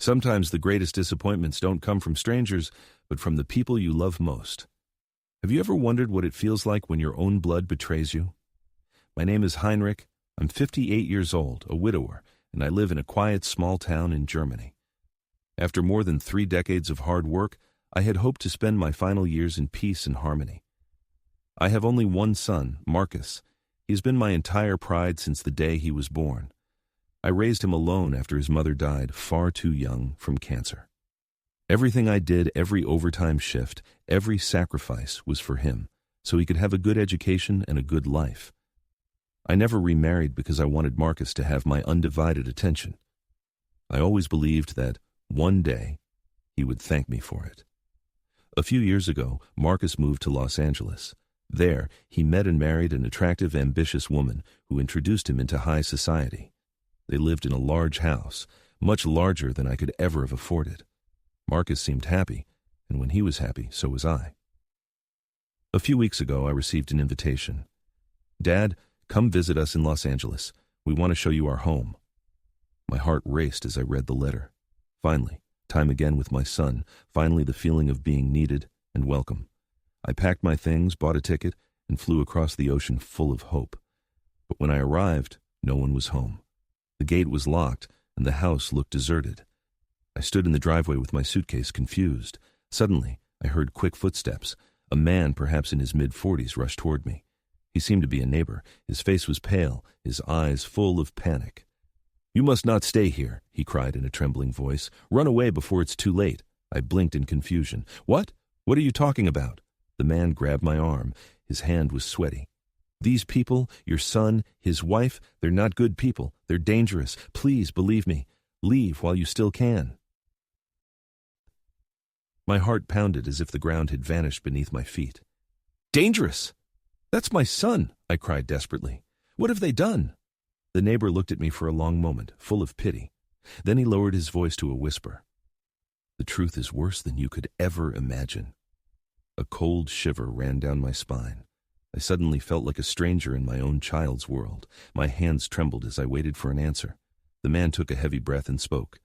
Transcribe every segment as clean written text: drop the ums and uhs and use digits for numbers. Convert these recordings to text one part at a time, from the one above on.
Sometimes the greatest disappointments don't come from strangers, but from the people you love most. Have you ever wondered what it feels like when your own blood betrays you? My name is Heinrich. I'm 58 years old, a widower, and I live in a quiet small town in Germany. After more than 3 decades of hard work, I had hoped to spend my final years in peace and harmony. I have only one son, Marcus. He has been my entire pride since the day he was born. I raised him alone after his mother died, far too young, from cancer. Everything I did, every overtime shift, every sacrifice was for him, so he could have a good education and a good life. I never remarried because I wanted Marcus to have my undivided attention. I always believed that one day he would thank me for it. A few years ago, Marcus moved to Los Angeles. There, he met and married an attractive, ambitious woman who introduced him into high society. They lived in a large house, much larger than I could ever have afforded. Marcus seemed happy, and when he was happy, so was I. A few weeks ago, I received an invitation. "Dad, come visit us in Los Angeles. We want to show you our home." My heart raced as I read the letter. Finally, time again with my son, finally the feeling of being needed and welcome. I packed my things, bought a ticket, and flew across the ocean full of hope. But when I arrived, no one was home. The gate was locked, and the house looked deserted. I stood in the driveway with my suitcase, confused. Suddenly, I heard quick footsteps. A man, perhaps in his mid-40s, rushed toward me. He seemed to be a neighbor. His face was pale, his eyes full of panic. "You must not stay here," he cried in a trembling voice. "Run away before it's too late." I blinked in confusion. "What? What are you talking about?" The man grabbed my arm. His hand was sweaty. "These people, your son, his wife, they're not good people. They're dangerous. Please believe me. Leave while you still can." My heart pounded as if the ground had vanished beneath my feet. "Dangerous? That's my son," I cried desperately. "What have they done?" The neighbor looked at me for a long moment, full of pity. Then he lowered his voice to a whisper. "The truth is worse than you could ever imagine." A cold shiver ran down my spine. I suddenly felt like a stranger in my own child's world. My hands trembled as I waited for an answer. The man took a heavy breath and spoke.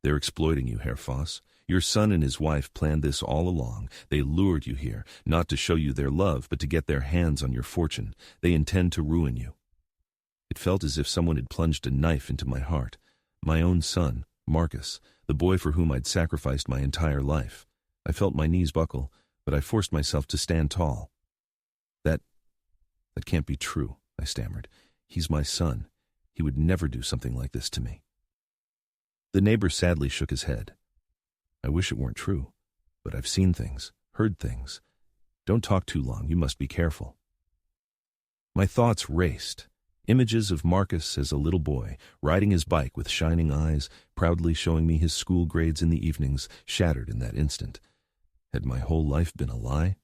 "They're exploiting you, Herr Voss. Your son and his wife planned this all along. They lured you here, not to show you their love, but to get their hands on your fortune. They intend to ruin you." It felt as if someone had plunged a knife into my heart. My own son, Marcus, the boy for whom I'd sacrificed my entire life. I felt my knees buckle, but I forced myself to stand tall. That can't be true," I stammered. "He's my son. He would never do something like this to me." The neighbor sadly shook his head. "I wish it weren't true, but I've seen things, heard things. Don't talk too long. You must be careful." My thoughts raced. Images of Marcus as a little boy, riding his bike with shining eyes, proudly showing me his school grades in the evenings, shattered in that instant. Had my whole life been a lie?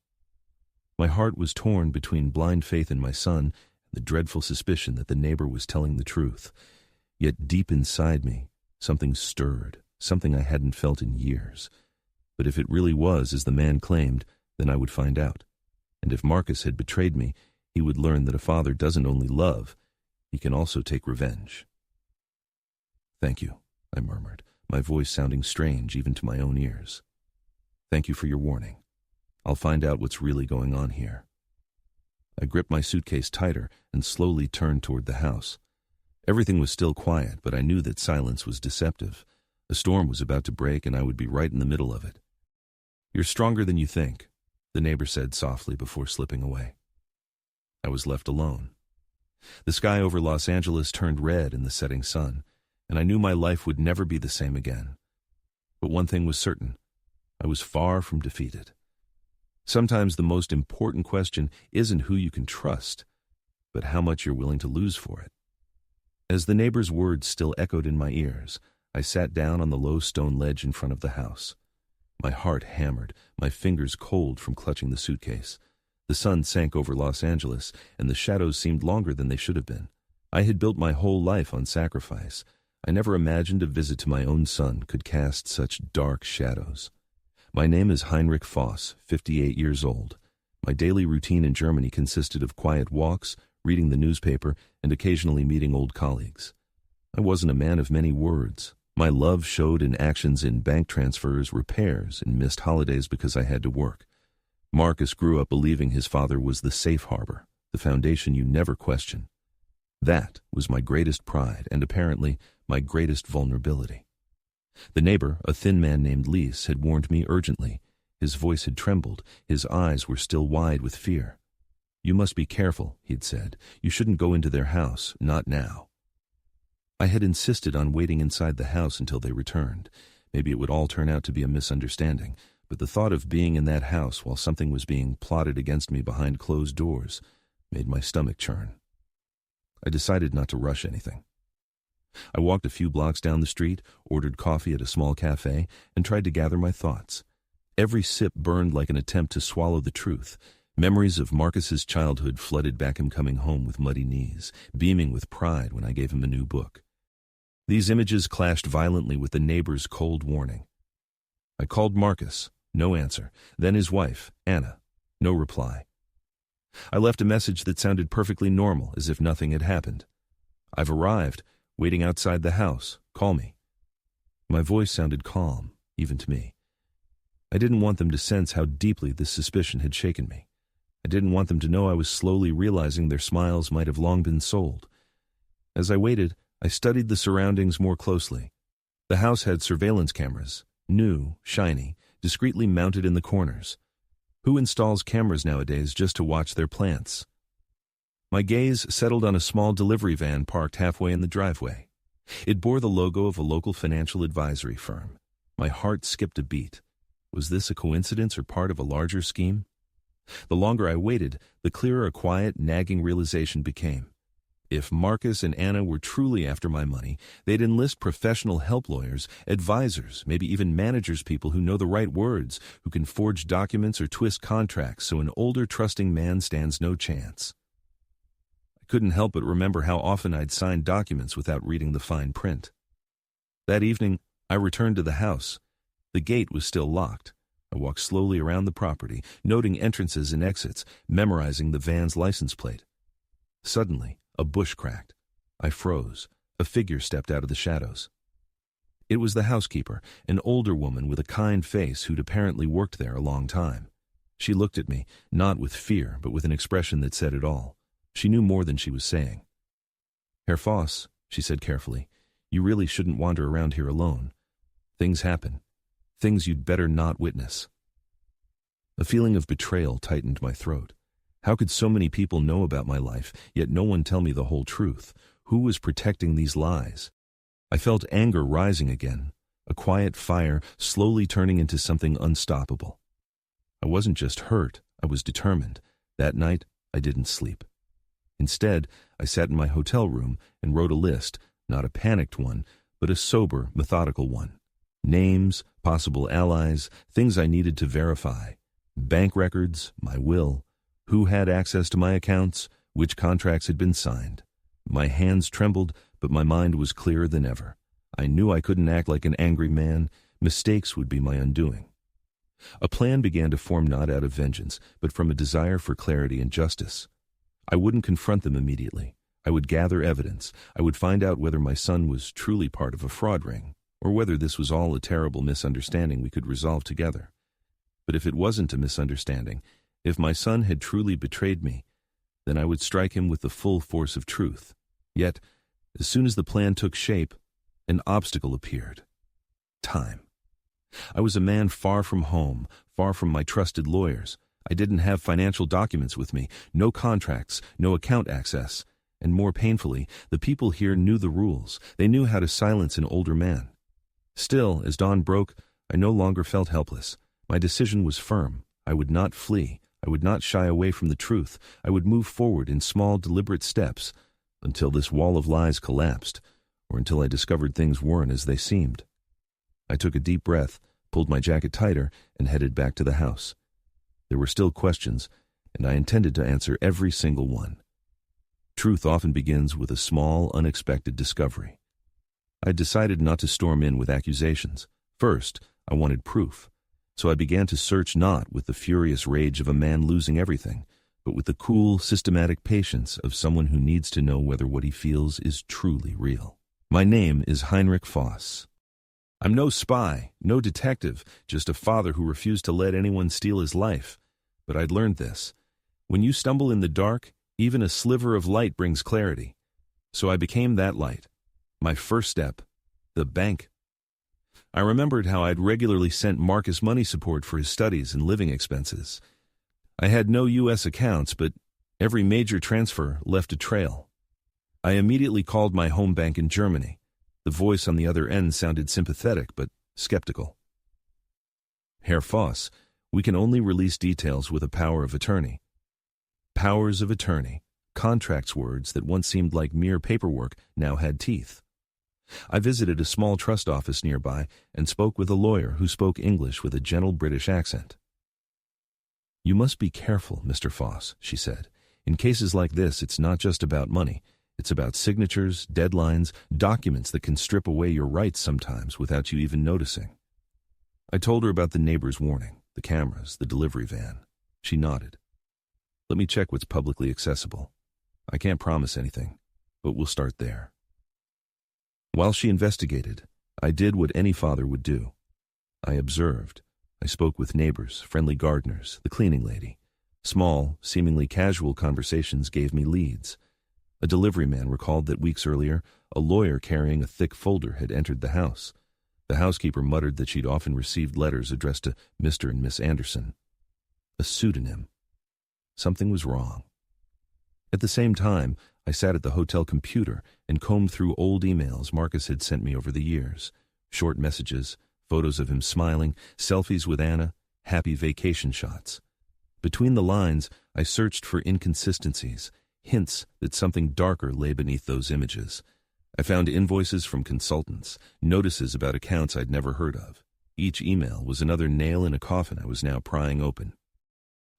My heart was torn between blind faith in my son and the dreadful suspicion that the neighbor was telling the truth. Yet deep inside me, something stirred, something I hadn't felt in years. But if it really was as the man claimed, then I would find out. And if Marcus had betrayed me, he would learn that a father doesn't only love, he can also take revenge. "Thank you," I murmured, my voice sounding strange even to my own ears. "Thank you for your warning. I'll find out what's really going on here." I gripped my suitcase tighter and slowly turned toward the house. Everything was still quiet, but I knew that silence was deceptive. A storm was about to break, and I would be right in the middle of it. "You're stronger than you think," the neighbor said softly before slipping away. I was left alone. The sky over Los Angeles turned red in the setting sun, and I knew my life would never be the same again. But one thing was certain. I was far from defeated. Sometimes the most important question isn't who you can trust, but how much you're willing to lose for it. As the neighbor's words still echoed in my ears, I sat down on the low stone ledge in front of the house. My heart hammered, my fingers cold from clutching the suitcase. The sun sank over Los Angeles, and the shadows seemed longer than they should have been. I had built my whole life on sacrifice. I never imagined a visit to my own son could cast such dark shadows. My name is Heinrich Voss, 58 years old. My daily routine in Germany consisted of quiet walks, reading the newspaper, and occasionally meeting old colleagues. I wasn't a man of many words, My love showed in actions in bank transfers, repairs, and missed holidays because I had to work. Marcus grew up believing his father was the safe harbor, the foundation you never question. That was my greatest pride and apparently my greatest vulnerability. The neighbor, a thin man named Lise, had warned me urgently. His voice had trembled. His eyes were still wide with fear. "You must be careful," he'd said. "You shouldn't go into their house, not now." I had insisted on waiting inside the house until they returned. Maybe it would all turn out to be a misunderstanding, but the thought of being in that house while something was being plotted against me behind closed doors made my stomach churn. I decided not to rush anything. I walked a few blocks down the street, ordered coffee at a small cafe, and tried to gather my thoughts. Every sip burned like an attempt to swallow the truth. Memories of Marcus's childhood flooded back, him coming home with muddy knees, beaming with pride when I gave him a new book. These images clashed violently with the neighbor's cold warning. I called Marcus, no answer. Then his wife, Anna, no reply. I left a message that sounded perfectly normal, as if nothing had happened. "I've arrived, waiting outside the house. Call me." My voice sounded calm, even to me. I didn't want them to sense how deeply this suspicion had shaken me. I didn't want them to know I was slowly realizing their smiles might have long been sold. As I waited, I studied the surroundings more closely. The house had surveillance cameras, new, shiny, discreetly mounted in the corners. Who installs cameras nowadays just to watch their plants? My gaze settled on a small delivery van parked halfway in the driveway. It bore the logo of a local financial advisory firm. My heart skipped a beat. Was this a coincidence or part of a larger scheme? The longer I waited, the clearer a quiet, nagging realization became. If Marcus and Anna were truly after my money, they'd enlist professional help lawyers, advisors, maybe even managers, people who know the right words, who can forge documents or twist contracts so an older, trusting man stands no chance. I couldn't help but remember how often I'd signed documents without reading the fine print. That evening, I returned to the house. The gate was still locked. I walked slowly around the property, noting entrances and exits, memorizing the van's license plate. Suddenly, a bush cracked. I froze. A figure stepped out of the shadows. It was the housekeeper, an older woman with a kind face who'd apparently worked there a long time. She looked at me, not with fear, but with an expression that said it all. She knew more than she was saying. "Herr Voss," she said carefully, "you really shouldn't wander around here alone. Things happen. Things you'd better not witness." A feeling of betrayal tightened my throat. How could so many people know about my life, yet no one tell me the whole truth? Who was protecting these lies? I felt anger rising again, a quiet fire slowly turning into something unstoppable. I wasn't just hurt, I was determined. That night, I didn't sleep. Instead, I sat in my hotel room and wrote a list, not a panicked one, but a sober, methodical one. Names, possible allies, things I needed to verify. Bank records, my will. Who had access to my accounts, which contracts had been signed. My hands trembled, but my mind was clearer than ever. I knew I couldn't act like an angry man. Mistakes would be my undoing. A plan began to form, not out of vengeance, but from a desire for clarity and justice. I wouldn't confront them immediately. I would gather evidence. I would find out whether my son was truly part of a fraud ring, or whether this was all a terrible misunderstanding we could resolve together. But if it wasn't a misunderstanding, if my son had truly betrayed me, then I would strike him with the full force of truth. Yet, as soon as the plan took shape, an obstacle appeared. Time. I was a man far from home, far from my trusted lawyers. I didn't have financial documents with me, no contracts, no account access. And more painfully, the people here knew the rules. They knew how to silence an older man. Still, as dawn broke, I no longer felt helpless. My decision was firm. I would not flee. I would not shy away from the truth. I would move forward in small, deliberate steps until this wall of lies collapsed, or until I discovered things weren't as they seemed. I took a deep breath, pulled my jacket tighter, and headed back to the house. There were still questions, and I intended to answer every single one. Truth often begins with a small, unexpected discovery. I decided not to storm in with accusations. First, I wanted proof. So I began to search not with the furious rage of a man losing everything, but with the cool, systematic patience of someone who needs to know whether what he feels is truly real. My name is Heinrich Voss. I'm no spy, no detective, just a father who refused to let anyone steal his life. But I'd learned this. When you stumble in the dark, even a sliver of light brings clarity. So I became that light. My first step, the bank. I remembered how I'd regularly sent Marcus money support for his studies and living expenses. I had no U.S. accounts, but every major transfer left a trail. I immediately called my home bank in Germany. The voice on the other end sounded sympathetic, but skeptical. Herr Voss, we can only release details with a power of attorney. Powers of attorney, contracts words that once seemed like mere paperwork, now had teeth. I visited a small trust office nearby and spoke with a lawyer who spoke English with a gentle British accent. You must be careful, Mr. Voss, she said. In cases like this, it's not just about money. It's about signatures, deadlines, documents that can strip away your rights sometimes without you even noticing. I told her about the neighbor's warning, the cameras, the delivery van. She nodded. Let me check what's publicly accessible. I can't promise anything, but we'll start there. While she investigated, I did what any father would do. I observed. I spoke with neighbors, friendly gardeners, the cleaning lady. Small, seemingly casual conversations gave me leads. A delivery man recalled that weeks earlier, a lawyer carrying a thick folder had entered the house. The housekeeper muttered that she'd often received letters addressed to Mr. and Miss Anderson. A pseudonym. Something was wrong. At the same time, I sat at the hotel computer and combed through old emails Marcus had sent me over the years. Short messages, photos of him smiling, selfies with Anna, happy vacation shots. Between the lines, I searched for inconsistencies, hints that something darker lay beneath those images. I found invoices from consultants, notices about accounts I'd never heard of. Each email was another nail in a coffin I was now prying open.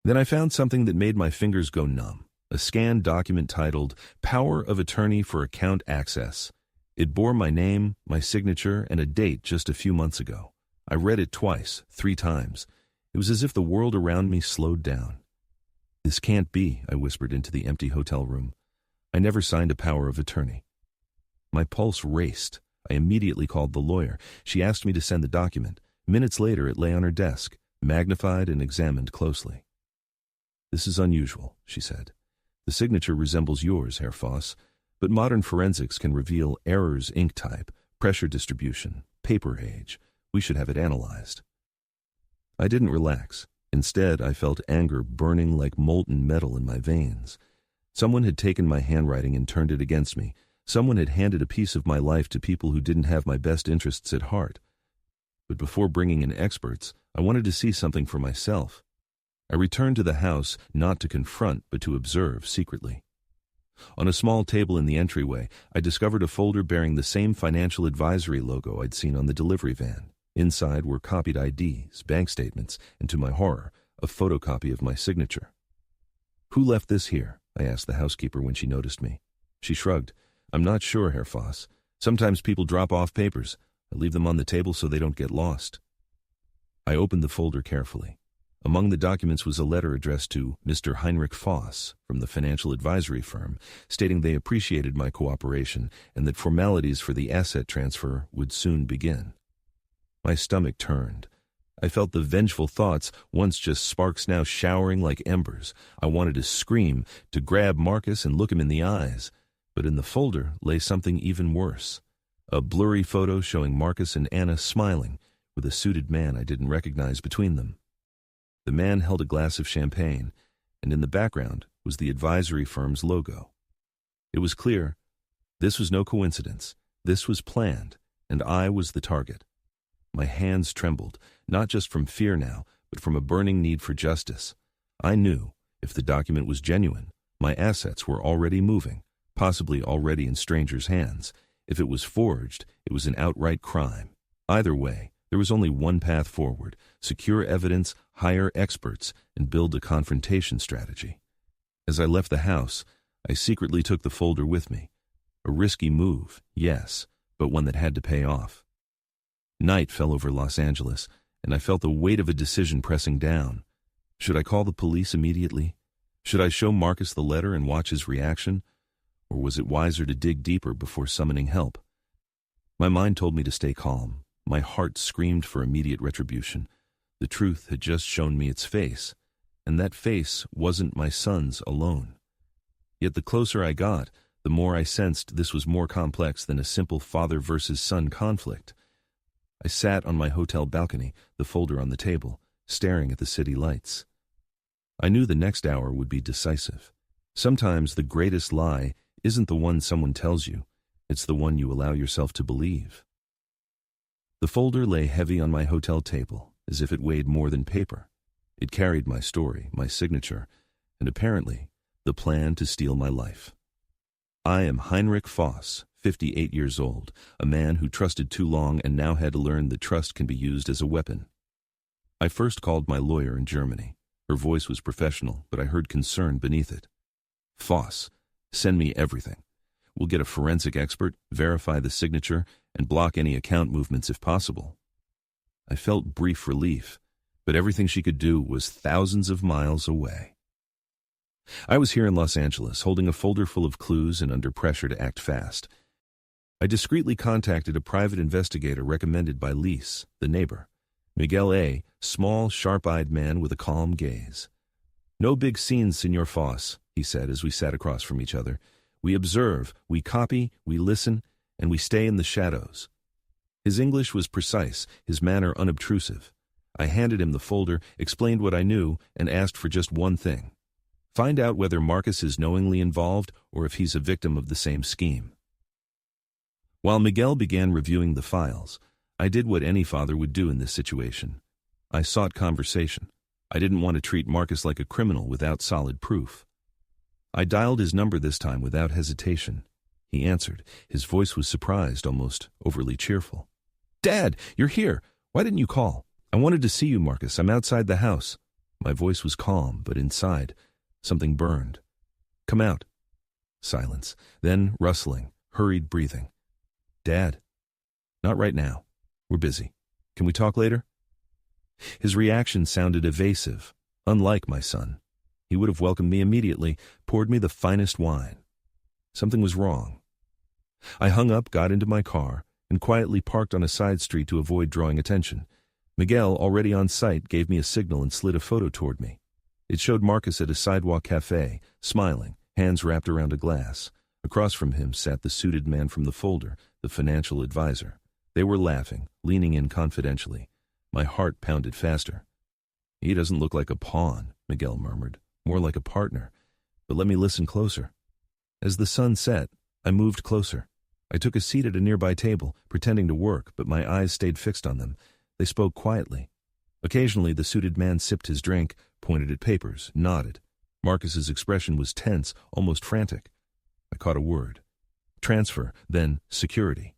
Then I found something that made my fingers go numb. A scanned document titled Power of Attorney for Account Access. It bore my name, my signature, and a date just a few months ago. I read it twice, 3 times. It was as if the world around me slowed down. This can't be, I whispered into the empty hotel room. I never signed a power of attorney. My pulse raced. I immediately called the lawyer. She asked me to send the document. Minutes later, it lay on her desk, magnified and examined closely. This is unusual, she said. The signature resembles yours, Herr Voss, but modern forensics can reveal errors, ink type, pressure distribution, paper age. We should have it analyzed. I didn't relax. Instead, I felt anger burning like molten metal in my veins. Someone had taken my handwriting and turned it against me. Someone had handed a piece of my life to people who didn't have my best interests at heart. But before bringing in experts, I wanted to see something for myself. I returned to the house not to confront but to observe secretly. On a small table in the entryway, I discovered a folder bearing the same financial advisory logo I'd seen on the delivery van. Inside were copied IDs, bank statements, and to my horror, a photocopy of my signature. Who left this here? I asked the housekeeper when she noticed me. She shrugged. I'm not sure, Herr Voss. Sometimes people drop off papers. I leave them on the table so they don't get lost. I opened the folder carefully. Among the documents was a letter addressed to Mr. Heinrich Voss from the financial advisory firm, stating they appreciated my cooperation and that formalities for the asset transfer would soon begin. My stomach turned. I felt the vengeful thoughts, once just sparks now showering like embers. I wanted to scream, to grab Marcus and look him in the eyes. But in the folder lay something even worse. A blurry photo showing Marcus and Anna smiling, with a suited man I didn't recognize between them. The man held a glass of champagne, and in the background was the advisory firm's logo. It was clear. This was no coincidence. This was planned, and I was the target. My hands trembled, not just from fear now, but from a burning need for justice. I knew, if the document was genuine, my assets were already moving, possibly already in strangers' hands. If it was forged, it was an outright crime. Either way, there was only one path forward: secure evidence, hire experts, and build a confrontation strategy. As I left the house, I secretly took the folder with me. A risky move, yes, but one that had to pay off. Night fell over Los Angeles, and I felt the weight of a decision pressing down. Should I call the police immediately? Should I show Marcus the letter and watch his reaction? Or was it wiser to dig deeper before summoning help? My mind told me to stay calm, My heart screamed for immediate retribution. The truth had just shown me its face, and that face wasn't my son's alone. Yet the closer I got, the more I sensed this was more complex than a simple father versus son conflict. I sat on my hotel balcony, the folder on the table, staring at the city lights. I knew the next hour would be decisive. Sometimes the greatest lie isn't the one someone tells you, it's the one you allow yourself to believe. The folder lay heavy on my hotel table, as if it weighed more than paper. It carried my story, my signature, and apparently, the plan to steal my life. I am Heinrich Voss, 58 years old, a man who trusted too long and now had to learn that trust can be used as a weapon. I first called my lawyer in Germany. Her voice was professional, but I heard concern beneath it. Voss, send me everything. We'll get a forensic expert, verify the signature, and block any account movements if possible. I felt brief relief, but everything she could do was thousands of miles away. I was here in Los Angeles, holding a folder full of clues and under pressure to act fast. I discreetly contacted a private investigator recommended by Lise, the neighbor. Miguel A., small, sharp-eyed man with a calm gaze. "No big scenes, Senor Voss," he said as we sat across from each other. "We observe, we copy, we listen, and we stay in the shadows." His English was precise, his manner unobtrusive. I handed him the folder, explained what I knew, and asked for just one thing. Find out whether Marcus is knowingly involved or if he's a victim of the same scheme. While Miguel began reviewing the files, I did what any father would do in this situation. I sought conversation. I didn't want to treat Marcus like a criminal without solid proof. I dialed his number this time without hesitation. He answered. His voice was surprised, almost overly cheerful. "Dad, you're here. Why didn't you call? I wanted to see you, Marcus. I'm outside the house." My voice was calm, but inside, something burned. "Come out." Silence. Then rustling, hurried breathing. "Dad." "Not right now. We're busy. Can we talk later?" His reaction sounded evasive, unlike my son. He would have welcomed me immediately, poured me the finest wine. Something was wrong. I hung up, got into my car, and quietly parked on a side street to avoid drawing attention. Miguel, already on site, gave me a signal and slid a photo toward me. It showed Marcus at a sidewalk cafe, smiling, hands wrapped around a glass. Across from him sat the suited man from the folder, the financial advisor. They were laughing, leaning in confidentially. My heart pounded faster. "He doesn't look like a pawn," Miguel murmured, "more like a partner. But let me listen closer." As the sun set, I moved closer. I took a seat at a nearby table, pretending to work, but my eyes stayed fixed on them. They spoke quietly. Occasionally, the suited man sipped his drink, pointed at papers, nodded. Marcus's expression was tense, almost frantic. I caught a word. Transfer, then security.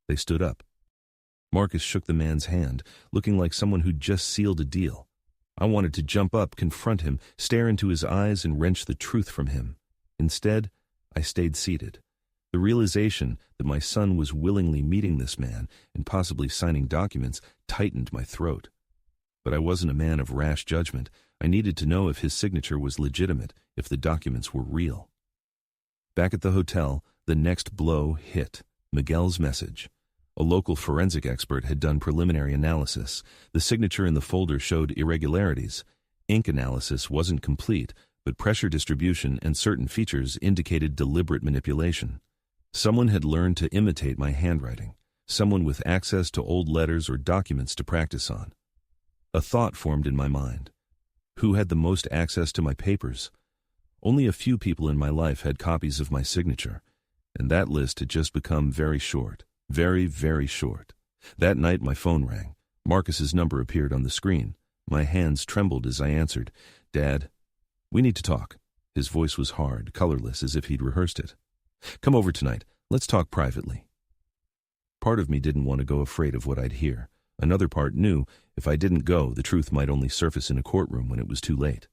They stood up. Marcus shook the man's hand, looking like someone who'd just sealed a deal. I wanted to jump up, confront him, stare into his eyes and wrench the truth from him. Instead, I stayed seated. The realization that my son was willingly meeting this man and possibly signing documents tightened my throat. But I wasn't a man of rash judgment. I needed to know if his signature was legitimate, if the documents were real. Back at the hotel, the next blow hit. Miguel's message. A local forensic expert had done preliminary analysis. The signature in the folder showed irregularities. Ink analysis wasn't complete, but pressure distribution and certain features indicated deliberate manipulation. Someone had learned to imitate my handwriting, someone with access to old letters or documents to practice on. A thought formed in my mind. Who had the most access to my papers? Only a few people in my life had copies of my signature, and that list had just become very short. Very, very short. That night my phone rang. Marcus's number appeared on the screen. My hands trembled as I answered. "Dad, we need to talk." His voice was hard, colorless, as if he'd rehearsed it. "Come over tonight. Let's talk privately." Part of me didn't want to go, afraid of what I'd hear. Another part knew if I didn't go, the truth might only surface in a courtroom when it was too late.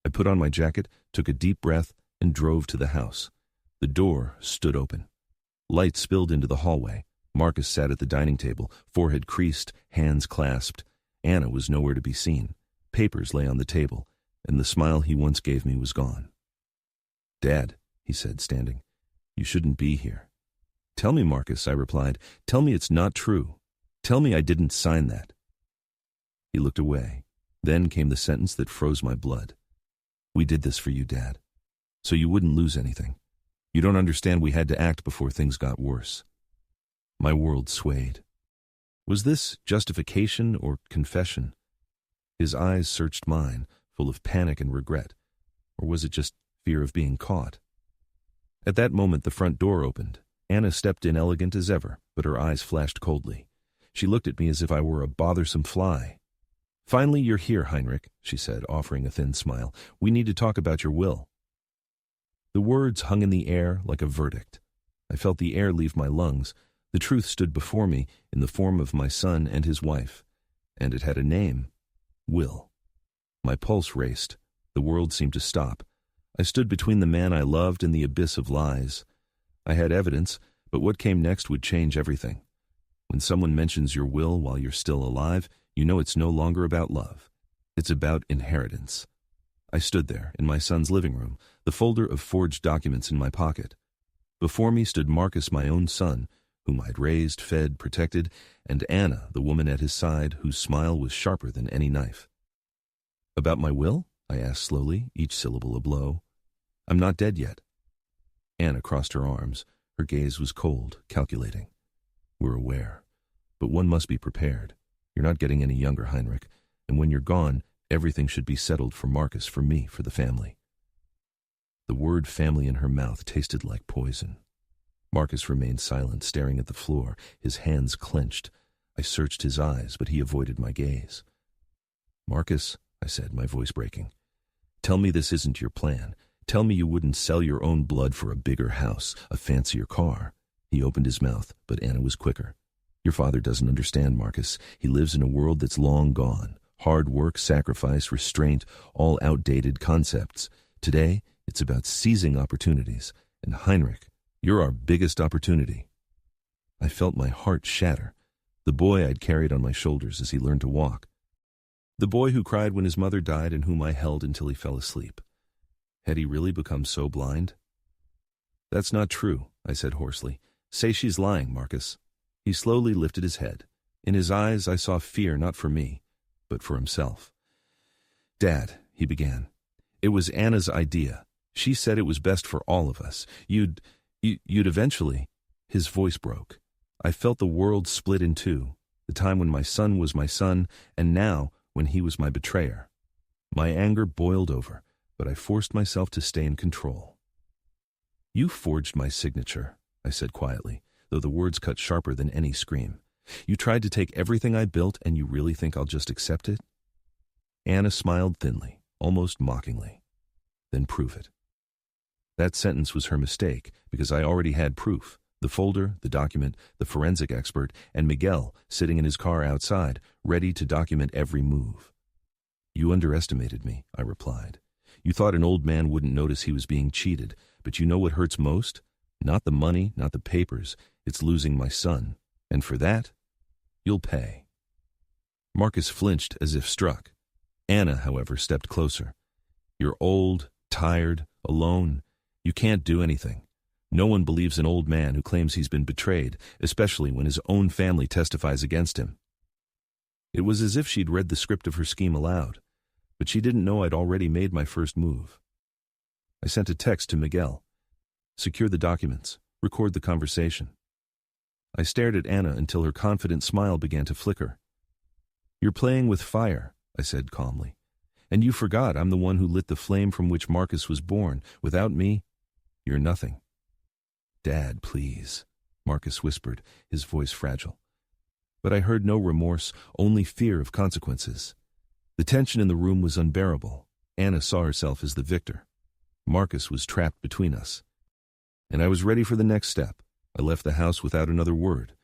I put on my jacket, took a deep breath, and drove to the house. The door stood open. Light spilled into the hallway. Marcus sat at the dining table, forehead creased, hands clasped. Anna was nowhere to be seen. Papers lay on the table, and the smile he once gave me was gone. "Dad," he said, standing, "you shouldn't be here." "Tell me, Marcus," I replied. "Tell me it's not true." Tell me I didn't sign that." He looked away. Then came the sentence that froze my blood. "We did this for you, Dad, so you wouldn't lose anything. You don't understand we had to act before things got worse." My world swayed. Was this justification or confession? His eyes searched mine, full of panic and regret. Or was it just fear of being caught? At that moment the front door opened. Anna stepped in elegant as ever, but her eyes flashed coldly. She looked at me as if I were a bothersome fly. "Finally you're here, Heinrich," she said, offering a thin smile. "We need to talk about your will." The words hung in the air like a verdict. I felt the air leave my lungs. The truth stood before me in the form of my son and his wife. And it had a name: Will. My pulse raced. The world seemed to stop. I stood between the man I loved and the abyss of lies. I had evidence, but what came next would change everything. When someone mentions your will while you're still alive, you know it's no longer about love. It's about inheritance. I stood there, in my son's living room, the folder of forged documents in my pocket. Before me stood Marcus, my own son, whom I'd raised, fed, protected, and Anna, the woman at his side, whose smile was sharper than any knife. "About my will?" I asked slowly, each syllable a blow. "I'm not dead yet." Anna crossed her arms. Her gaze was cold, calculating. "We're aware. But one must be prepared. You're not getting any younger, Heinrich, and when you're gone, everything should be settled for Marcus, for me, for the family." The word family in her mouth tasted like poison. Marcus remained silent, staring at the floor, his hands clenched. I searched his eyes, but he avoided my gaze. "Marcus," I said, my voice breaking, "tell me this isn't your plan. Tell me you wouldn't sell your own blood for a bigger house, a fancier car." He opened his mouth, but Anna was quicker. "Your father doesn't understand, Marcus. He lives in a world that's long gone. Hard work, sacrifice, restraint, all outdated concepts. Today, it's about seizing opportunities. And Heinrich, you're our biggest opportunity." I felt my heart shatter. The boy I'd carried on my shoulders as he learned to walk. The boy who cried when his mother died and whom I held until he fell asleep. Had he really become so blind? "That's not true," I said hoarsely. "Say she's lying, Marcus." He slowly lifted his head. In his eyes I saw fear, not for me, but for himself. "Dad," he began, "it was Anna's idea. She said it was best for all of us. You'd eventually—" His voice broke. I felt the world split in two, the time when my son was my son, and now when he was my betrayer. My anger boiled over, but I forced myself to stay in control. "You forged my signature," I said quietly, though the words cut sharper than any scream. "You tried to take everything I built, and you really think I'll just accept it?" Anna smiled thinly, almost mockingly. "Then prove it." That sentence was her mistake, because I already had proof. The folder, the document, the forensic expert, and Miguel sitting in his car outside, ready to document every move. "You underestimated me," I replied. "You thought an old man wouldn't notice he was being cheated, but you know what hurts most? Not the money, not the papers. It's losing my son. And for that, you'll pay." Marcus flinched as if struck. Anna, however, stepped closer. "You're old, tired, alone. You can't do anything. No one believes an old man who claims he's been betrayed, especially when his own family testifies against him." It was as if she'd read the script of her scheme aloud, but she didn't know I'd already made my first move. I sent a text to Miguel. "Secure the documents. Record the conversation." I stared at Anna until her confident smile began to flicker. "You're playing with fire," I said calmly. "And you forgot I'm the one who lit the flame from which Marcus was born. Without me, you're nothing." "Dad, please," Marcus whispered, his voice fragile. But I heard no remorse, only fear of consequences. The tension in the room was unbearable. Anna saw herself as the victor. Marcus was trapped between us. And I was ready for the next step. I left the house without another word.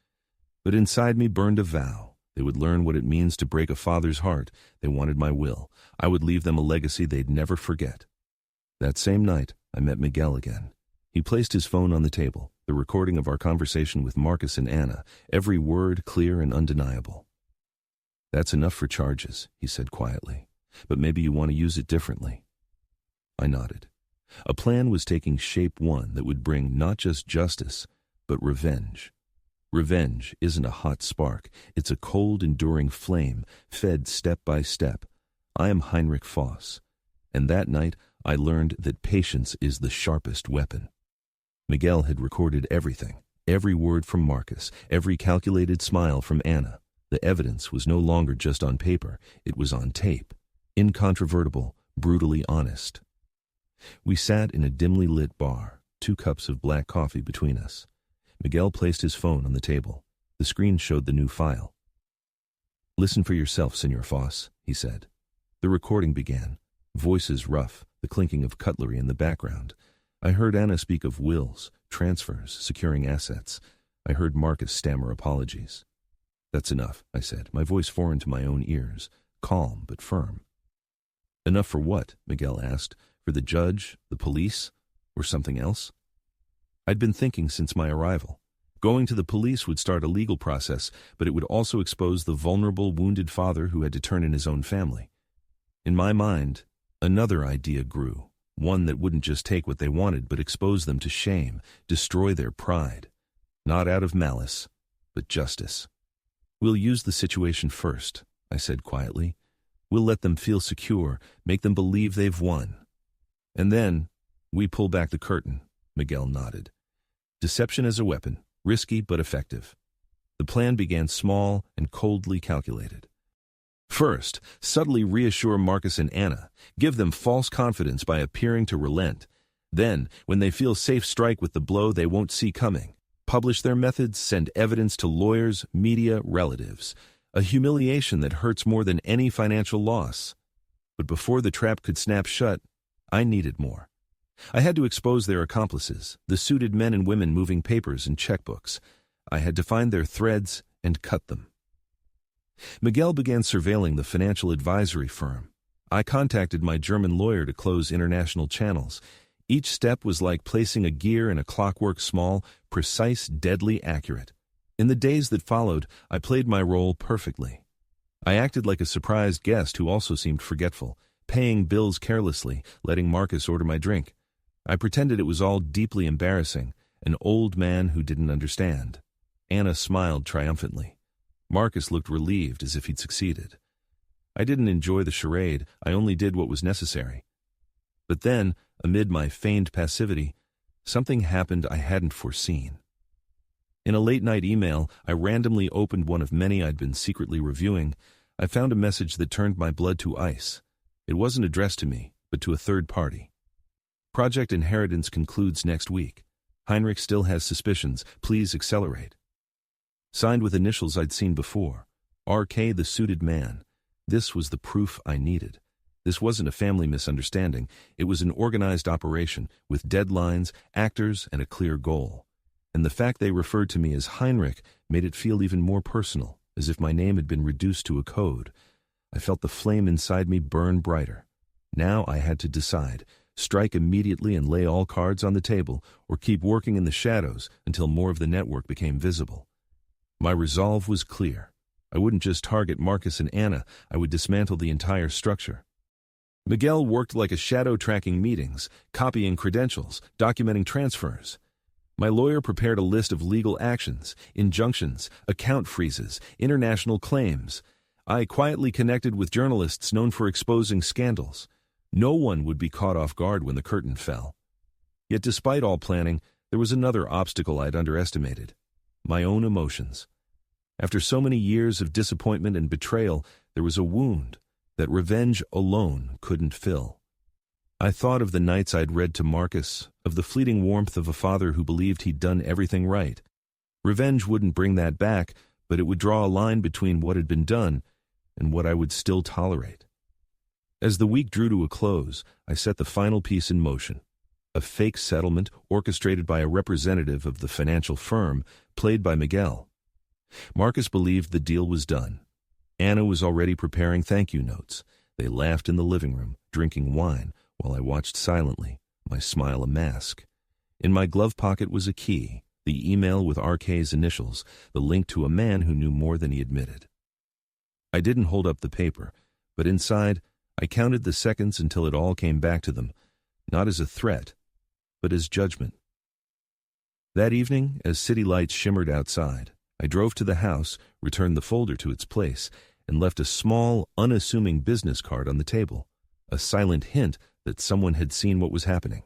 But inside me burned a vow. They would learn what it means to break a father's heart. They wanted my will. I would leave them a legacy they'd never forget. That same night, I met Miguel again. He placed his phone on the table, the recording of our conversation with Marcus and Anna, every word clear and undeniable. "That's enough for charges," he said quietly. "But maybe you want to use it differently." I nodded. A plan was taking shape, one that would bring not just justice, but revenge. Revenge isn't a hot spark. It's a cold, enduring flame, fed step by step. I am Heinrich Voss, and that night I learned that patience is the sharpest weapon. Miguel had recorded everything, every word from Marcus, every calculated smile from Anna. The evidence was no longer just on paper, it was on tape. Incontrovertible, brutally honest. We sat in a dimly lit bar, 2 cups of black coffee between us. Miguel placed his phone on the table. The screen showed the new file. "Listen for yourself, Senor Voss," he said. The recording began, voices rough, the clinking of cutlery in the background. I heard Anna speak of wills, transfers, securing assets. I heard Marcus stammer apologies. "That's enough," I said, my voice foreign to my own ears, calm but firm. "Enough for what?" Miguel asked. "For the judge, the police, or something else?" I'd been thinking since my arrival. Going to the police would start a legal process, but it would also expose the vulnerable, wounded father who had to turn in his own family. In my mind, another idea grew, one that wouldn't just take what they wanted but expose them to shame, destroy their pride. Not out of malice, but justice. "We'll use the situation first," I said quietly. "We'll let them feel secure, make them believe they've won. And then, we pull back the curtain." Miguel nodded. Deception as a weapon, risky but effective. The plan began small and coldly calculated. First, subtly reassure Marcus and Anna, give them false confidence by appearing to relent. Then, when they feel safe, strike with the blow they won't see coming. Publish their methods, send evidence to lawyers, media, relatives. A humiliation that hurts more than any financial loss. But before the trap could snap shut, I needed more. I had to expose their accomplices, the suited men and women moving papers and checkbooks. I had to find their threads and cut them. Miguel began surveilling the financial advisory firm. I contacted my German lawyer to close international channels. Each step was like placing a gear in a clockwork, small, precise, deadly accurate. In the days that followed, I played my role perfectly. I acted like a surprised guest who also seemed forgetful, paying bills carelessly, letting Marcus order my drink. I pretended it was all deeply embarrassing, an old man who didn't understand. Anna smiled triumphantly. Marcus looked relieved, as if he'd succeeded. I didn't enjoy the charade, I only did what was necessary. But then, amid my feigned passivity, something happened I hadn't foreseen. In a late-night email, I randomly opened one of many I'd been secretly reviewing. I found a message that turned my blood to ice. It wasn't addressed to me, but to a third party. "Project Inheritance concludes next week. Heinrich still has suspicions. Please accelerate." Signed with initials I'd seen before. R.K. the Suited Man. This was the proof I needed. This wasn't a family misunderstanding. It was an organized operation, with deadlines, actors, and a clear goal. And the fact they referred to me as Heinrich made it feel even more personal, as if my name had been reduced to a code. I felt the flame inside me burn brighter. Now I had to decide. Strike immediately and lay all cards on the table, or keep working in the shadows until more of the network became visible. My resolve was clear. I wouldn't just target Marcus and Anna, I would dismantle the entire structure. Miguel worked like a shadow tracking meetings, copying credentials, documenting transfers. My lawyer prepared a list of legal actions, injunctions, account freezes, international claims. I quietly connected with journalists known for exposing scandals. No one would be caught off guard when the curtain fell. Yet despite all planning, there was another obstacle I'd underestimated: my own emotions. After so many years of disappointment and betrayal, there was a wound that revenge alone couldn't fill. I thought of the nights I'd read to Marcus, of the fleeting warmth of a father who believed he'd done everything right. Revenge wouldn't bring that back, but it would draw a line between what had been done and what I would still tolerate. As the week drew to a close, I set the final piece in motion. A fake settlement orchestrated by a representative of the financial firm, played by Miguel. Marcus believed the deal was done. Anna was already preparing thank-you notes. They laughed in the living room, drinking wine, while I watched silently, my smile a mask. In my glove pocket was a key, the email with RK's initials, the link to a man who knew more than he admitted. I didn't hold up the paper, but inside, I counted the seconds until it all came back to them, not as a threat, but as judgment. That evening, as city lights shimmered outside, I drove to the house, returned the folder to its place, and left a small, unassuming business card on the table, a silent hint that someone had seen what was happening.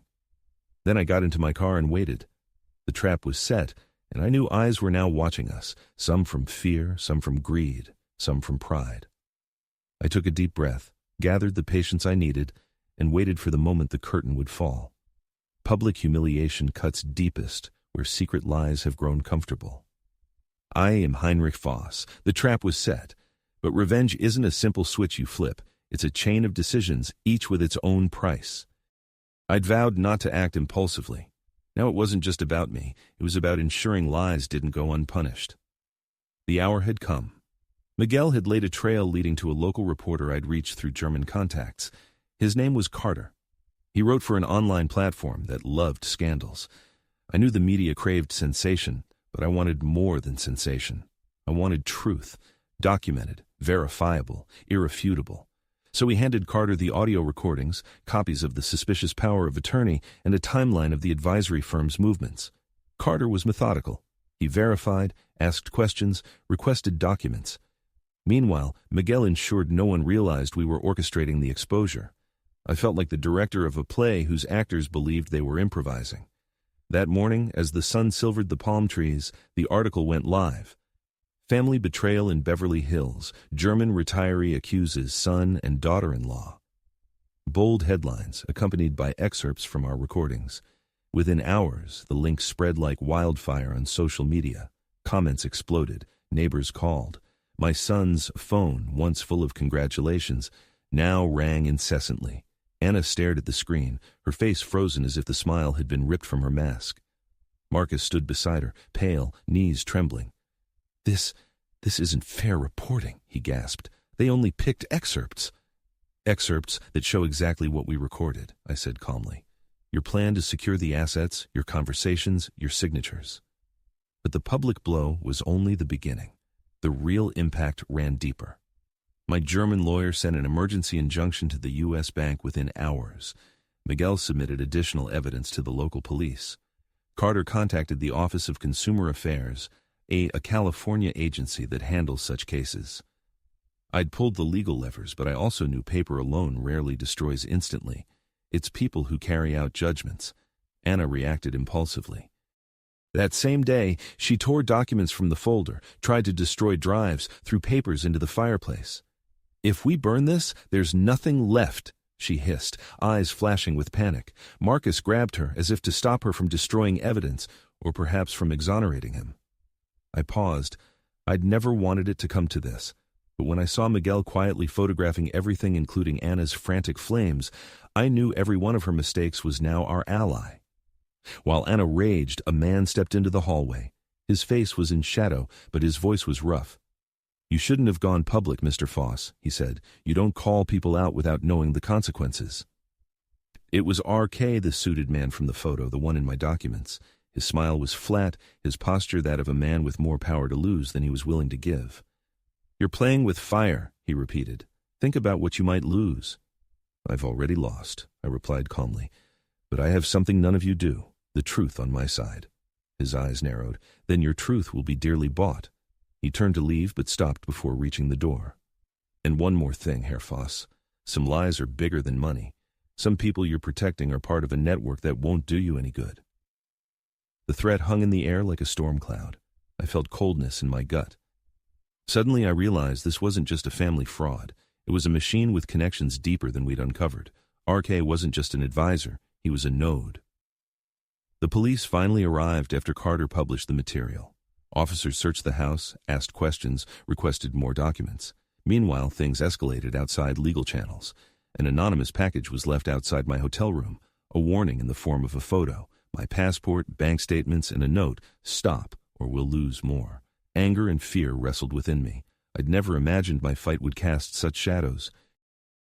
Then I got into my car and waited. The trap was set, and I knew eyes were now watching us, some from fear, some from greed, some from pride. I took a deep breath, gathered the patience I needed, and waited for the moment the curtain would fall. Public humiliation cuts deepest where secret lies have grown comfortable. I am Heinrich Voss. The trap was set. But revenge isn't a simple switch you flip. It's a chain of decisions, each with its own price. I'd vowed not to act impulsively. Now it wasn't just about me. It was about ensuring lies didn't go unpunished. The hour had come. Miguel had laid a trail leading to a local reporter I'd reached through German contacts. His name was Carter. He wrote for an online platform that loved scandals. I knew the media craved sensation, but I wanted more than sensation. I wanted truth, documented, verifiable, irrefutable. So he handed Carter the audio recordings, copies of the suspicious power of attorney, and a timeline of the advisory firm's movements. Carter was methodical. He verified, asked questions, requested documents. Meanwhile, Miguel ensured no one realized we were orchestrating the exposure. I felt like the director of a play whose actors believed they were improvising. That morning, as the sun silvered the palm trees, the article went live. Family betrayal in Beverly Hills. German retiree accuses son and daughter-in-law. Bold headlines, accompanied by excerpts from our recordings. Within hours, the link spread like wildfire on social media. Comments exploded. Neighbors called. My son's phone, once full of congratulations, now rang incessantly. Anna stared at the screen, her face frozen as if the smile had been ripped from her mask. Marcus stood beside her, pale, knees trembling. This isn't fair reporting, he gasped. They only picked excerpts. Excerpts that show exactly what we recorded, I said calmly. Your plan to secure the assets, your conversations, your signatures. But the public blow was only the beginning. The real impact ran deeper. My German lawyer sent an emergency injunction to the U.S. bank within hours. Miguel submitted additional evidence to the local police. Carter contacted the Office of Consumer Affairs, a California agency that handles such cases. I'd pulled the legal levers, but I also knew paper alone rarely destroys instantly. It's people who carry out judgments. Anna reacted impulsively. That same day, she tore documents from the folder, tried to destroy drives, threw papers into the fireplace. If we burn this, there's nothing left, she hissed, eyes flashing with panic. Marcus grabbed her as if to stop her from destroying evidence, or perhaps from exonerating him. I paused. I'd never wanted it to come to this. But when I saw Miguel quietly photographing everything including Anna's frantic flames, I knew every one of her mistakes was now our ally. While Anna raged, a man stepped into the hallway. His face was in shadow, but his voice was rough. You shouldn't have gone public, Mr. Voss, he said. You don't call people out without knowing the consequences. It was R.K., the suited man from the photo, the one in my documents. His smile was flat, his posture that of a man with more power to lose than he was willing to give. You're playing with fire, he repeated. Think about what you might lose. I've already lost, I replied calmly. But I have something none of you do, the truth on my side. His eyes narrowed. Then your truth will be dearly bought. He turned to leave, but stopped before reaching the door. And one more thing, Herr Voss. Some lies are bigger than money. Some people you're protecting are part of a network that won't do you any good. The threat hung in the air like a storm cloud. I felt coldness in my gut. Suddenly I realized this wasn't just a family fraud. It was a machine with connections deeper than we'd uncovered. RK wasn't just an advisor. He was a node. The police finally arrived after Carter published the material. Officers searched the house, asked questions, requested more documents. Meanwhile, things escalated outside legal channels. An anonymous package was left outside my hotel room, a warning in the form of a photo, my passport, bank statements, and a note, stop or we'll lose more. Anger and fear wrestled within me. I'd never imagined my fight would cast such shadows.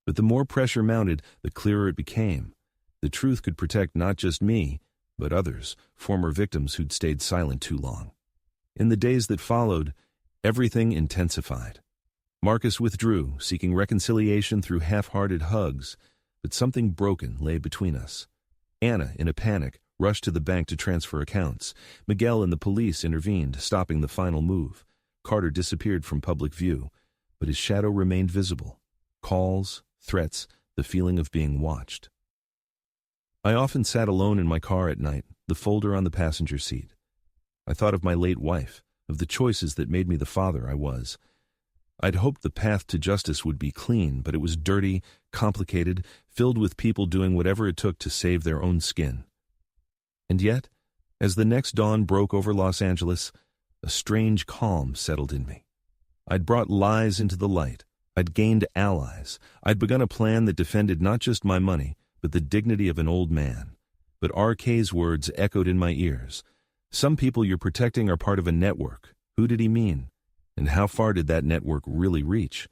But the more pressure mounted, the clearer it became. The truth could protect not just me, but others, former victims who'd stayed silent too long. In the days that followed, everything intensified. Marcus withdrew, seeking reconciliation through half-hearted hugs, but something broken lay between us. Anna, in a panic, rushed to the bank to transfer accounts. Miguel and the police intervened, stopping the final move. Carter disappeared from public view, but his shadow remained visible. Calls, threats, the feeling of being watched. I often sat alone in my car at night, the folder on the passenger seat. I thought of my late wife, of the choices that made me the father I was. I'd hoped the path to justice would be clean, but it was dirty, complicated, filled with people doing whatever it took to save their own skin. And yet, as the next dawn broke over Los Angeles, a strange calm settled in me. I'd brought lies into the light. I'd gained allies. I'd begun a plan that defended not just my money, but the dignity of an old man. But RK's words echoed in my ears. Some people you're protecting are part of a network. Who did he mean? And how far did that network really reach?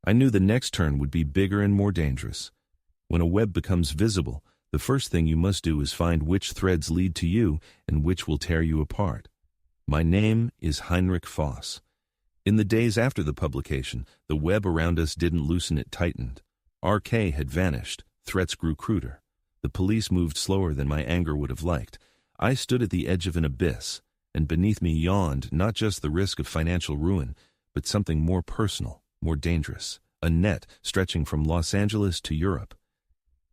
I knew the next turn would be bigger and more dangerous. When a web becomes visible, the first thing you must do is find which threads lead to you and which will tear you apart. My name is Heinrich Voss. In the days after the publication, the web around us didn't loosen, it tightened. RK had vanished. Threats grew cruder. The police moved slower than my anger would have liked. I stood at the edge of an abyss, and beneath me yawned not just the risk of financial ruin, but something more personal, more dangerous, a net stretching from Los Angeles to Europe.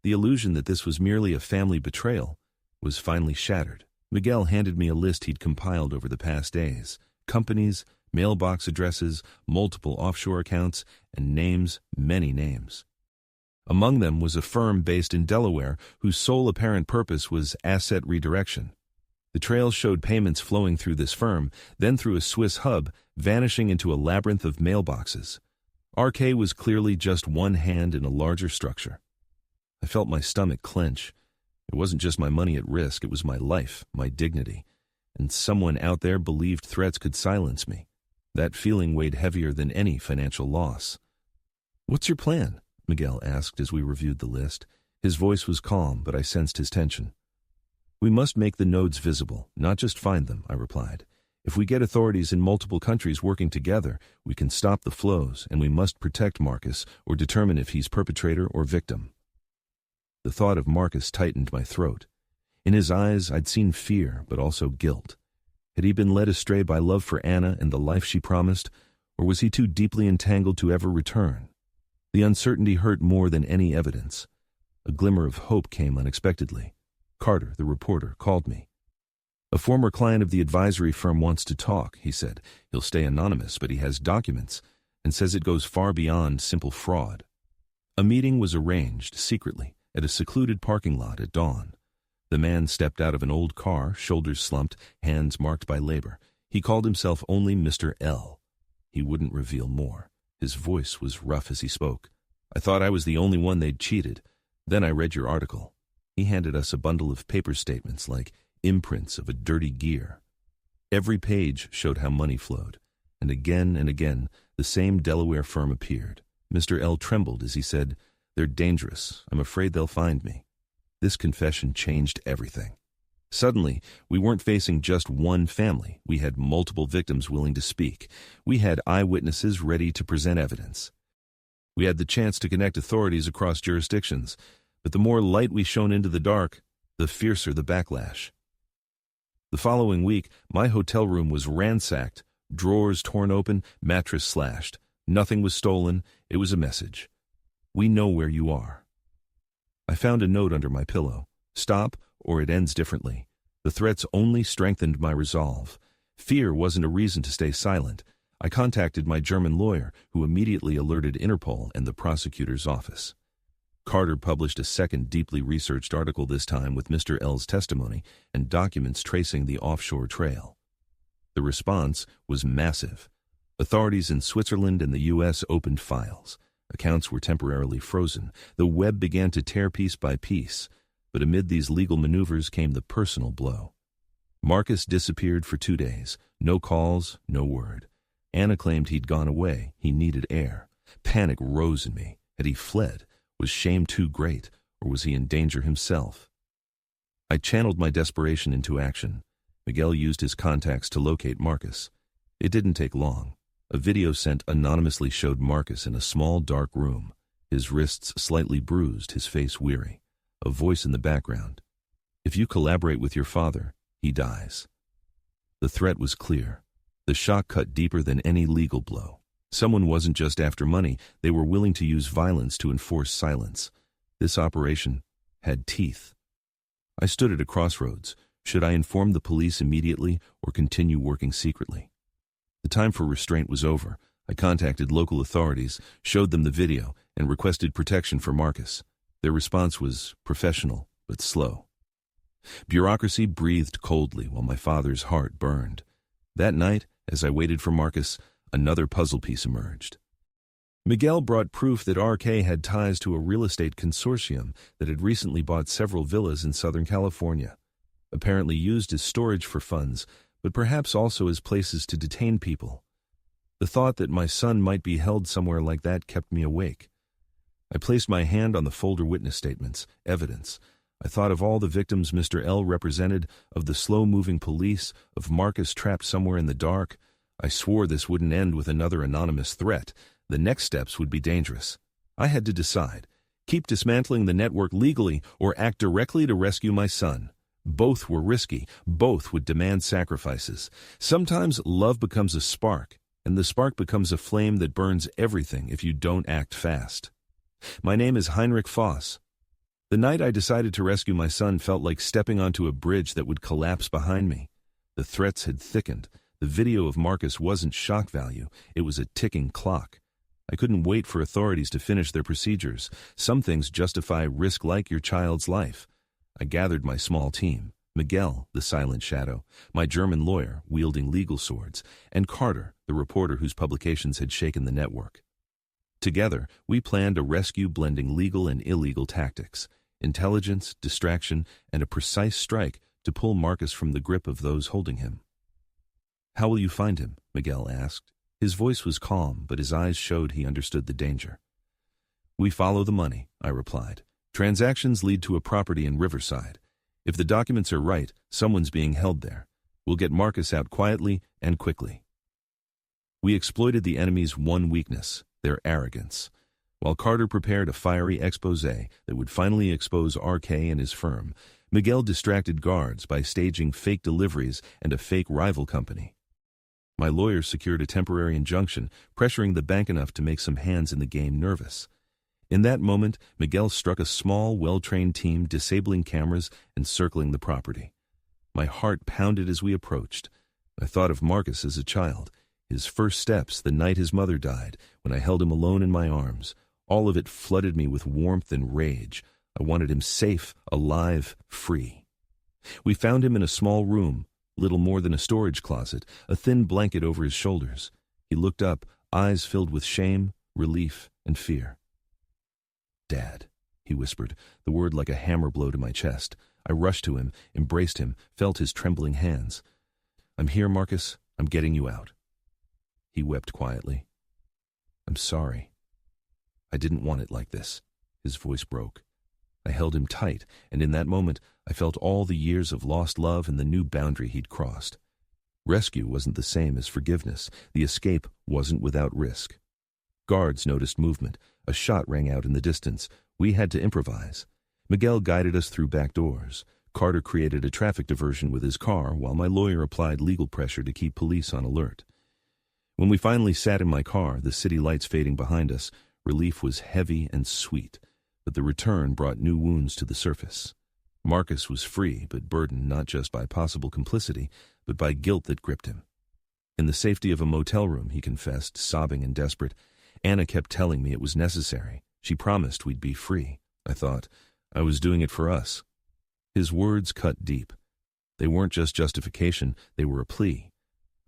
The illusion that this was merely a family betrayal was finally shattered. Miguel handed me a list he'd compiled over the past days. Companies, mailbox addresses, multiple offshore accounts, and names, many names. Among them was a firm based in Delaware whose sole apparent purpose was asset redirection. The trail showed payments flowing through this firm, then through a Swiss hub, vanishing into a labyrinth of mailboxes. RK was clearly just one hand in a larger structure. I felt my stomach clench. It wasn't just my money at risk, it was my life, my dignity. And someone out there believed threats could silence me. That feeling weighed heavier than any financial loss. "What's your plan?" Miguel asked as we reviewed the list. His voice was calm, but I sensed his tension. "We must make the nodes visible, not just find them," I replied. "If we get authorities in multiple countries working together, we can stop the flows, and we must protect Marcus or determine if he's perpetrator or victim." The thought of Marcus tightened my throat. In his eyes, I'd seen fear, but also guilt. Had he been led astray by love for Anna and the life she promised, or was he too deeply entangled to ever return? The uncertainty hurt more than any evidence. A glimmer of hope came unexpectedly. Carter, the reporter, called me. "A former client of the advisory firm wants to talk," he said. "He'll stay anonymous, but he has documents, and says it goes far beyond simple fraud." A meeting was arranged, secretly, at a secluded parking lot at dawn. The man stepped out of an old car, shoulders slumped, hands marked by labor. He called himself only Mr. L. He wouldn't reveal more. His voice was rough as he spoke. "I thought I was the only one they'd cheated. Then I read your article." He handed us a bundle of paper statements like imprints of a dirty gear. Every page showed how money flowed, and again, the same Delaware firm appeared. Mr. L trembled as he said, "They're dangerous. I'm afraid they'll find me." This confession changed everything. Suddenly, we weren't facing just one family. We had multiple victims willing to speak. We had eyewitnesses ready to present evidence. We had the chance to connect authorities across jurisdictions, but the more light we shone into the dark, the fiercer the backlash. The following week, my hotel room was ransacked, drawers torn open, mattress slashed. Nothing was stolen. It was a message. "We know where you are." I found a note under my pillow. "Stop, or it ends differently." The threats only strengthened my resolve. Fear wasn't a reason to stay silent. I contacted my German lawyer, who immediately alerted Interpol and the prosecutor's office. Carter published a second deeply researched article, this time with Mr. L's testimony and documents tracing the offshore trail. The response was massive. Authorities in Switzerland and the U.S. opened files. Accounts were temporarily frozen. The web began to tear piece by piece. But amid these legal maneuvers came the personal blow. Marcus disappeared for 2 days. No calls, no word. Anna claimed he'd gone away. He needed air. Panic rose in me. Had he fled? Was shame too great? Or was he in danger himself? I channeled my desperation into action. Miguel used his contacts to locate Marcus. It didn't take long. A video sent anonymously showed Marcus in a small, dark room, his wrists slightly bruised, his face weary. A voice in the background. If you collaborate with your father, he dies. The threat was clear. The shock cut deeper than any legal blow. Someone wasn't just after money, they were willing to use violence to enforce silence. This operation had teeth. I stood at a crossroads. Should I inform the police immediately or continue working secretly? The time for restraint was over. I contacted local authorities, showed them the video, and requested protection for Marcus. Their response was professional, but slow. Bureaucracy breathed coldly while my father's heart burned. That night, as I waited for Marcus, another puzzle piece emerged. Miguel brought proof that RK had ties to a real estate consortium that had recently bought several villas in Southern California, apparently used as storage for funds, but perhaps also as places to detain people. The thought that my son might be held somewhere like that kept me awake. I placed my hand on the folder witness statements, evidence. I thought of all the victims Mr. L represented, of the slow-moving police, of Marcus trapped somewhere in the dark. I swore this wouldn't end with another anonymous threat. The next steps would be dangerous. I had to decide. Keep dismantling the network legally or act directly to rescue my son. Both were risky. Both would demand sacrifices. Sometimes love becomes a spark, and the spark becomes a flame that burns everything if you don't act fast. My name is Heinrich Voss. The night I decided to rescue my son felt like stepping onto a bridge that would collapse behind me. The threats had thickened. The video of Marcus wasn't shock value. It was a ticking clock. I couldn't wait for authorities to finish their procedures. Some things justify risk like your child's life. I gathered my small team. Miguel, the silent shadow, my German lawyer, wielding legal swords, and Carter, the reporter whose publications had shaken the network. Together, we planned a rescue blending legal and illegal tactics, intelligence, distraction, and a precise strike to pull Marcus from the grip of those holding him. "How will you find him?" Miguel asked. His voice was calm, but his eyes showed he understood the danger. "We follow the money," I replied. "Transactions lead to a property in Riverside. If the documents are right, someone's being held there. We'll get Marcus out quietly and quickly." We exploited the enemy's one weakness, their arrogance. While Carter prepared a fiery exposé that would finally expose RK and his firm, Miguel distracted guards by staging fake deliveries and a fake rival company. My lawyer secured a temporary injunction, pressuring the bank enough to make some hands in the game nervous. In that moment, Miguel struck a small, well-trained team, disabling cameras and circling the property. My heart pounded as we approached. I thought of Marcus as a child, his first steps the night his mother died, when I held him alone in my arms. All of it flooded me with warmth and rage. I wanted him safe, alive, free. We found him in a small room, little more than a storage closet, a thin blanket over his shoulders. He looked up, eyes filled with shame, relief, and fear. "Dad," he whispered, the word like a hammer blow to my chest. I rushed to him, embraced him, felt his trembling hands. "I'm here, Marcus. I'm getting you out." He wept quietly. "I'm sorry. I didn't want it like this." His voice broke. I held him tight, and in that moment I felt all the years of lost love and the new boundary he'd crossed. Rescue wasn't the same as forgiveness. The escape wasn't without risk. Guards noticed movement. A shot rang out in the distance. We had to improvise. Miguel guided us through back doors. Carter created a traffic diversion with his car, while my lawyer applied legal pressure to keep police on alert. When we finally sat in my car, the city lights fading behind us, relief was heavy and sweet, but the return brought new wounds to the surface. Marcus was free, but burdened not just by possible complicity, but by guilt that gripped him. In the safety of a motel room, he confessed, sobbing and desperate. Anna kept telling me it was necessary. She promised we'd be free. I thought, I was doing it for us. His words cut deep. They weren't just justification, they were a plea.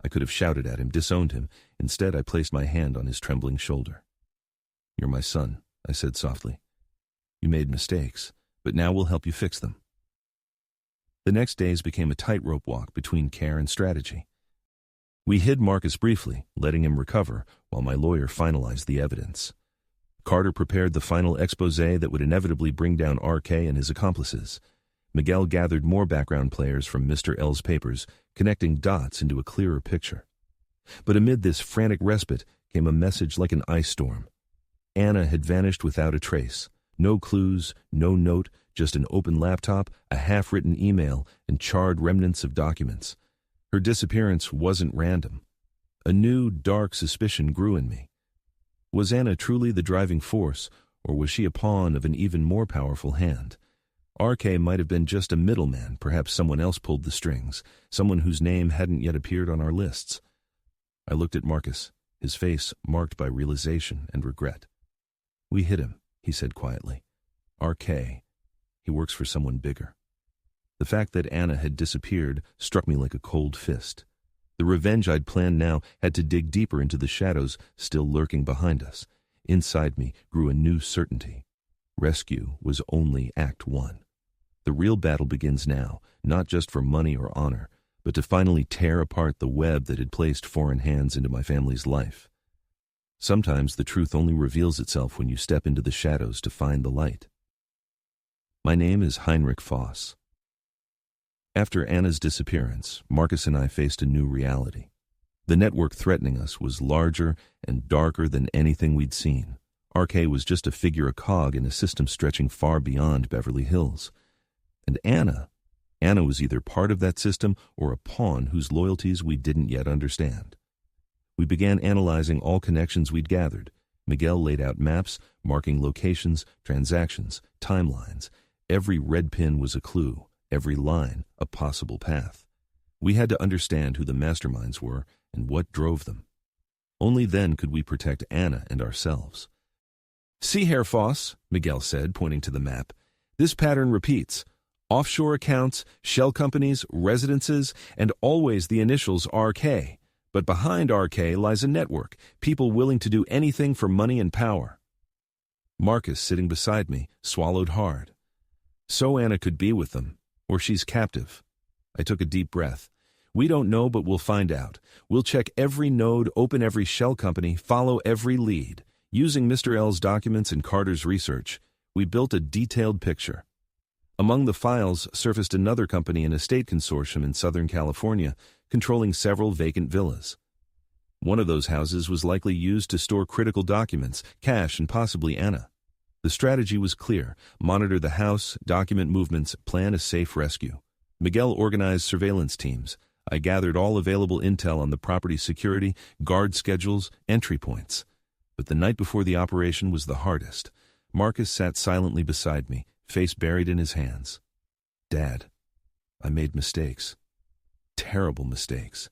I could have shouted at him, disowned him. Instead, I placed my hand on his trembling shoulder. "You're my son," I said softly. "You made mistakes, but now we'll help you fix them." The next days became a tightrope walk between care and strategy. We hid Marcus briefly, letting him recover, while my lawyer finalized the evidence. Carter prepared the final exposé that would inevitably bring down RK and his accomplices. Miguel gathered more background players from Mr. L's papers, connecting dots into a clearer picture. But amid this frantic respite came a message like an ice storm. Anna had vanished without a trace. No clues, no note, just an open laptop, a half-written email, and charred remnants of documents. Her disappearance wasn't random. A new, dark suspicion grew in me. Was Anna truly the driving force, or was she a pawn of an even more powerful hand? RK might have been just a middleman, perhaps someone else pulled the strings, someone whose name hadn't yet appeared on our lists. I looked at Marcus, his face marked by realization and regret. "We hit him," he said quietly. "RK. He works for someone bigger." The fact that Anna had disappeared struck me like a cold fist. The revenge I'd planned now had to dig deeper into the shadows still lurking behind us. Inside me grew a new certainty. Rescue was only Act 1. The real battle begins now, not just for money or honor, but to finally tear apart the web that had placed foreign hands into my family's life. Sometimes the truth only reveals itself when you step into the shadows to find the light. My name is Heinrich Voss. After Anna's disappearance, Marcus and I faced a new reality. The network threatening us was larger and darker than anything we'd seen. RK was just a figure, a cog in a system stretching far beyond Beverly Hills. And Anna was either part of that system or a pawn whose loyalties we didn't yet understand. We began analyzing all connections we'd gathered. Miguel laid out maps, marking locations, transactions, timelines. Every red pin was a clue, every line a possible path. We had to understand who the masterminds were and what drove them. Only then could we protect Anna and ourselves. "See, Herr Voss," Miguel said, pointing to the map. "This pattern repeats. Offshore accounts, shell companies, residences, and always the initials RK. But behind RK lies a network, people willing to do anything for money and power." Marcus, sitting beside me, swallowed hard. So Anna could be with them, or she's captive. I took a deep breath. "We don't know, but we'll find out. We'll check every node, open every shell company, follow every lead. Using Mr. L's documents and Carter's research, we built a detailed picture. Among the files surfaced another company, an estate consortium in Southern California, controlling several vacant villas. One of those houses was likely used to store critical documents, cash, and possibly Anna. The strategy was clear: monitor the house, document movements, plan a safe rescue. Miguel organized surveillance teams. I gathered all available intel on the property's security, guard schedules, entry points. But the night before the operation was the hardest. Marcus sat silently beside me, face buried in his hands. "Dad, I made mistakes. Terrible mistakes.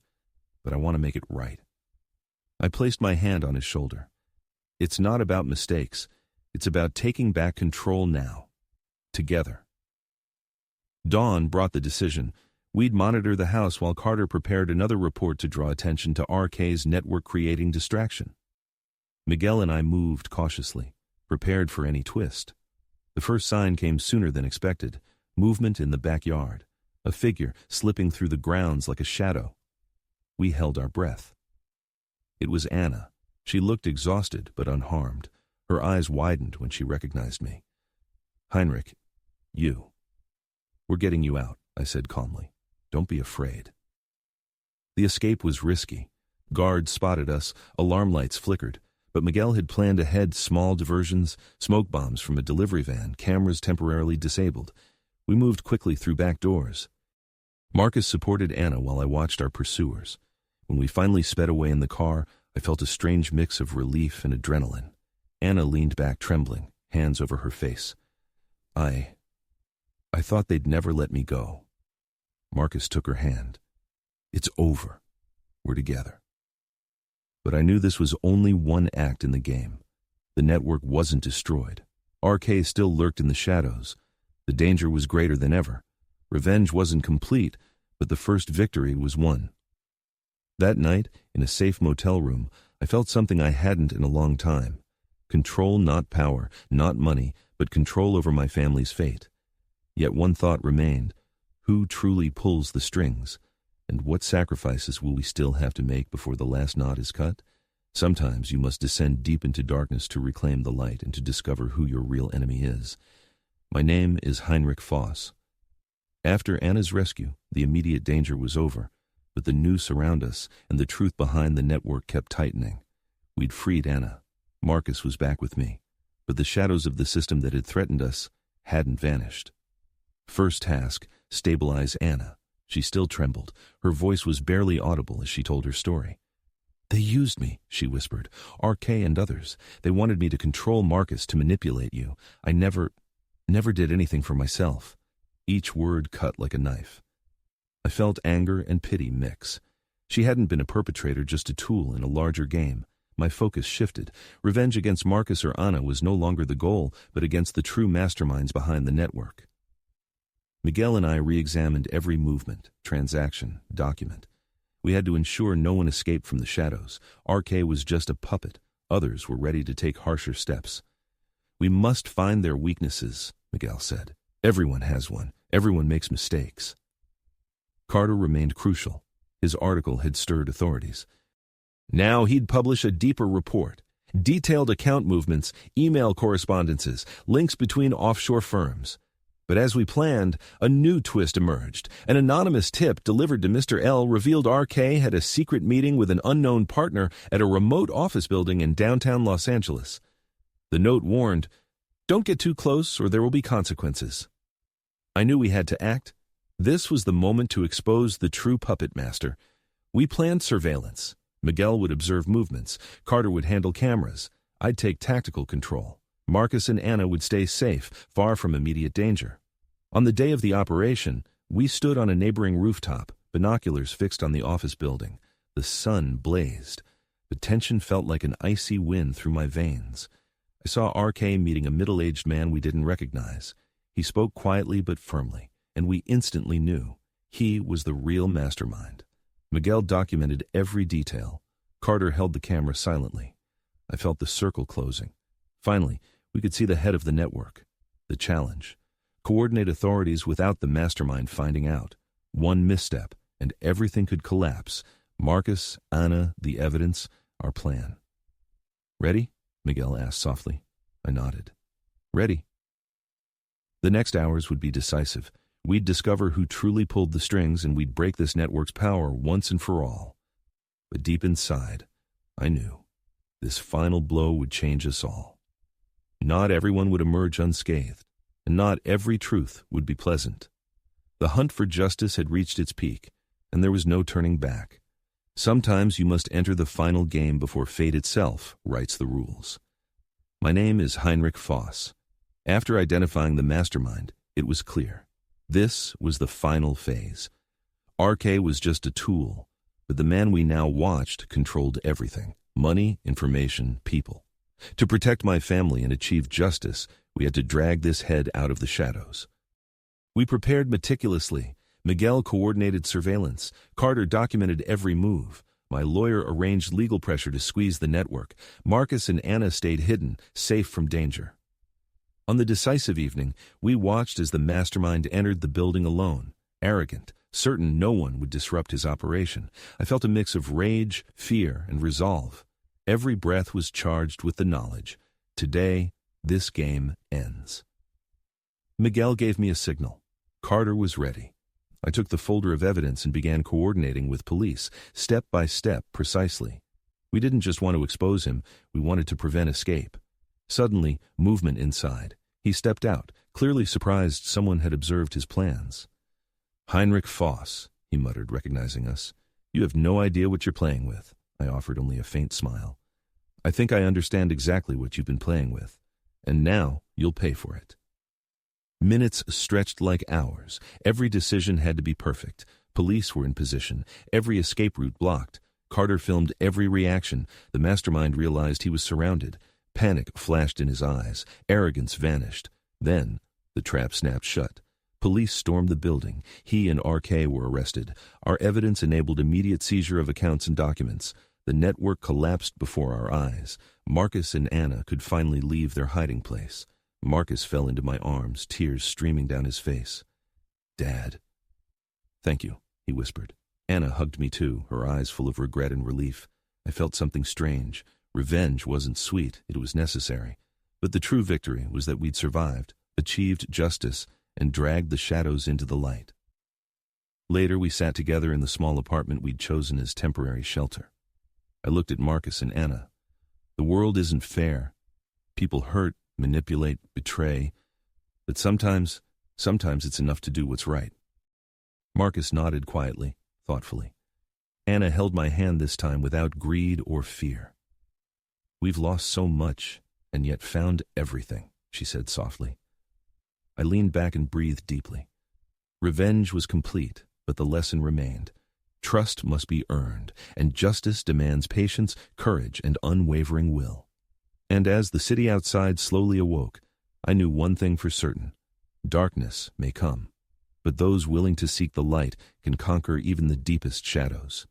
But I want to make it right." I placed my hand on his shoulder. "It's not about mistakes. It's about taking back control now. Together." Dawn brought the decision. We'd monitor the house while Carter prepared another report to draw attention to RK's network-creating distraction. Miguel and I moved cautiously, prepared for any twist. The first sign came sooner than expected: movement in the backyard, a figure slipping through the grounds like a shadow. We held our breath. It was Anna. She looked exhausted but unharmed. Her eyes widened when she recognized me. "Heinrich, you. We're getting you out," I said calmly. "Don't be afraid." The escape was risky. Guards spotted us, alarm lights flickered, but Miguel had planned ahead: small diversions, smoke bombs from a delivery van, cameras temporarily disabled. We moved quickly through back doors. Marcus supported Anna while I watched our pursuers. When we finally sped away in the car, I felt a strange mix of relief and adrenaline. Anna leaned back trembling, hands over her face. I thought they'd never let me go." Marcus took her hand. "It's over. We're together." But I knew this was only one act in the game. The network wasn't destroyed. RK still lurked in the shadows. The danger was greater than ever. Revenge wasn't complete, but the first victory was won. That night, in a safe motel room, I felt something I hadn't in a long time. Control, not power, not money, but control over my family's fate. Yet one thought remained: who truly pulls the strings? And what sacrifices will we still have to make before the last knot is cut? Sometimes you must descend deep into darkness to reclaim the light and to discover who your real enemy is. My name is Heinrich Voss. After Anna's rescue, the immediate danger was over, but the noose around us and the truth behind the network kept tightening. We'd freed Anna. Marcus was back with me. but the shadows of the system that had threatened us hadn't vanished. First task, stabilize Anna. She still trembled. Her voice was barely audible as she told her story. "They used me," she whispered. "RK and others. They wanted me to control Marcus, to manipulate you. I never did anything for myself." Each word cut like a knife. I felt anger and pity mix. She hadn't been a perpetrator, just a tool in a larger game. My focus shifted. Revenge against Marcus or Anna was no longer the goal, but against the true masterminds behind the network. Miguel and I re-examined every movement, transaction, document. We had to ensure no one escaped from the shadows. RK was just a puppet. Others were ready to take harsher steps. "We must find their weaknesses," Miguel said. "Everyone has one. Everyone makes mistakes." Carter remained crucial. His article had stirred authorities. Now he'd publish a deeper report. Detailed account movements, email correspondences, links between offshore firms. But as we planned, a new twist emerged. An anonymous tip delivered to Mr. L revealed RK had a secret meeting with an unknown partner at a remote office building in downtown Los Angeles. The note warned, "Don't get too close or there will be consequences." I knew we had to act. This was the moment to expose the true puppet master. We planned surveillance. Miguel would observe movements. Carter would handle cameras. I'd take tactical control. Marcus and Anna would stay safe, far from immediate danger. On the day of the operation, we stood on a neighboring rooftop, binoculars fixed on the office building. The sun blazed. The tension felt like an icy wind through my veins. I saw RK meeting a middle-aged man we didn't recognize. He spoke quietly but firmly, and we instantly knew he was the real mastermind. Miguel documented every detail. Carter held the camera silently. I felt the circle closing. Finally, we could see the head of the network. The challenge: coordinate authorities without the mastermind finding out. One misstep, and everything could collapse. Marcus, Anna, the evidence, our plan. "Ready?" Miguel asked softly. I nodded. "Ready." The next hours would be decisive. We'd discover who truly pulled the strings, and we'd break this network's power once and for all. But deep inside, I knew this final blow would change us all. Not everyone would emerge unscathed, and not every truth would be pleasant. The hunt for justice had reached its peak, and there was no turning back. Sometimes you must enter the final game before fate itself writes the rules. My name is Heinrich Voss. After identifying the mastermind, it was clear. This was the final phase. RK was just a tool, but the man we now watched controlled everything: money, information, people. To protect my family and achieve justice, we had to drag this head out of the shadows. We prepared meticulously. Miguel coordinated surveillance. Carter documented every move. My lawyer arranged legal pressure to squeeze the network. Marcus and Anna stayed hidden, safe from danger. On the decisive evening, we watched as the mastermind entered the building alone, arrogant, certain no one would disrupt his operation. I felt a mix of rage, fear, and resolve. Every breath was charged with the knowledge: today, this game ends. Miguel gave me a signal. Carter was ready. I took the folder of evidence and began coordinating with police, step by step, precisely. We didn't just want to expose him, we wanted to prevent escape. Suddenly, movement inside. He stepped out, clearly surprised someone had observed his plans. "Heinrich Voss," he muttered, recognizing us. "You have no idea what you're playing with." I offered only a faint smile. "I think I understand exactly what you've been playing with, and now you'll pay for it." Minutes stretched like hours. Every decision had to be perfect. Police were in position, every escape route blocked. Carter filmed every reaction. The mastermind realized he was surrounded. Panic flashed in his eyes. Arrogance vanished. Then, the trap snapped shut. Police stormed the building. He and RK were arrested. Our evidence enabled immediate seizure of accounts and documents. The network collapsed before our eyes. Marcus and Anna could finally leave their hiding place. Marcus fell into my arms, tears streaming down his face. "Dad." "Thank you," he whispered. Anna hugged me too, her eyes full of regret and relief. I felt something strange. Revenge wasn't sweet, it was necessary. But the true victory was that we'd survived, achieved justice, and dragged the shadows into the light. Later, we sat together in the small apartment we'd chosen as temporary shelter. I looked at Marcus and Anna. The world isn't fair. People hurt, manipulate, betray, but sometimes it's enough to do what's right. Marcus nodded quietly, thoughtfully. Anna held my hand this time without greed or fear. "We've lost so much, and yet found everything," she said softly. I leaned back and breathed deeply. Revenge was complete, but the lesson remained. Trust must be earned, and justice demands patience, courage, and unwavering will. And as the city outside slowly awoke, I knew one thing for certain. Darkness may come, but those willing to seek the light can conquer even the deepest shadows.